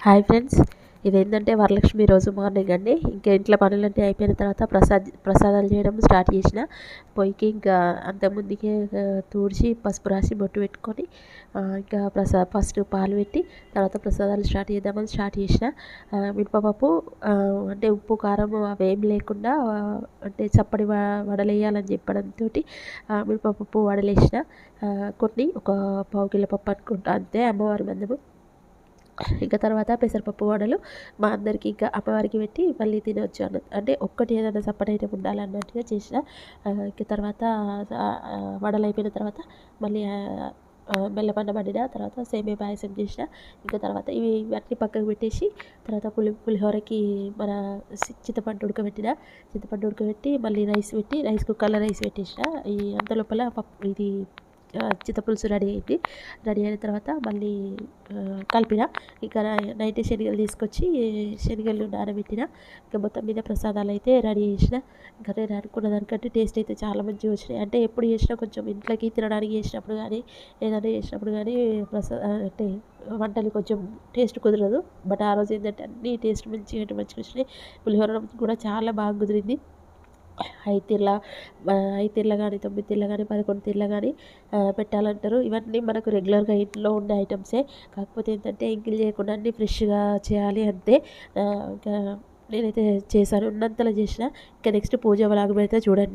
Hi friends, ఇదేంటంటే వరలక్ష్మి రోజు morning అండి. ఇంకా ఇంట్లో పనులన్నీ అయిపోయిన తర్వాత ప్రసాదాలు చేయడం స్టార్ట్ చేసిన. పొయ్యికి ఇంకా అంతకుముందుకే తూడ్చి పసుపు రాసి బొట్టు పెట్టుకొని ఇంకా ఫస్ట్ పాలు పెట్టి తర్వాత ప్రసాదాలు స్టార్ట్ చేసిన. మినపప్పు అంటే ఉప్పు కారం అవేం లేకుండా అంటే చప్పడి వడలేయాలని చెప్పడంతో మినపప్పు వడలేసిన. కొన్ని ఒక పావు కిలో పప్పు అనుకుంటా, అంతే అమ్మవారి మందము. ఇంకా తర్వాత పెసరపప్పు వడలు మా అందరికీ ఇంకా అమ్మవారికి పెట్టి మళ్ళీ తినవచ్చు అంటే ఒక్కటి ఏదైనా సపరేట్ ఐటెం ఉండాలన్నట్టుగా చేసిన. ఇంకా తర్వాత వడలు అయిపోయిన తర్వాత మళ్ళీ బెల్లపన్నం వండిన, తర్వాత సేమియా పాయసం చేసిన. ఇంకా తర్వాత ఇవన్నీ పక్కకు పెట్టేసి తర్వాత పులిహోరకి మన చింతపండు ఉడకబెట్టి మళ్ళీ రైస్ కుక్కర్లో రైస్ పెట్టేసిన. ఈ అంతలోపల ఇది చింతపులుసు రెడీ అయింది. రెడీ అయిన తర్వాత మళ్ళీ కలిపిన. ఇంకా నైట్ శనగలు తీసుకొచ్చి శనగలు నానబెట్టిన. ఇంకా మొత్తం మీద ప్రసాదాలు అయితే రెడీ చేసిన. ఇంకా నేను అనుకున్న దానికంటే టేస్ట్ అయితే చాలా మంచిగా వచ్చినాయి. అంటే ఎప్పుడు చేసినా కొంచెం ఇంట్లోకి తినడానికి చేసినప్పుడు కానీ ఏదైనా చేసినప్పుడు కానీ అంటే వంటలు కొంచెం టేస్ట్ కుదరదు. బట్ ఆ రోజు ఏంటంటే అన్నీ టేస్ట్ మంచిగా వచ్చినాయి. పులిహోర కూడా చాలా బాగా కుదిరింది. 5 తీర్ల కానీ 9 తీర్ల కానీ 11 తీర్ల కానీ పెట్టాలంటారు. ఇవన్నీ మనకు రెగ్యులర్గా ఇంట్లో ఉండే ఐటమ్సే. కాకపోతే ఏంటంటే ఎంగిల్ చేయకుండా అన్నీ ఫ్రెష్గా చేయాలి అంతే. ఇంకా నేనైతే చేశాను, ఉన్నంతలో చేసిన. ఇంకా నెక్స్ట్ పూజ వ్లాగ్ పెడితే చూడండి.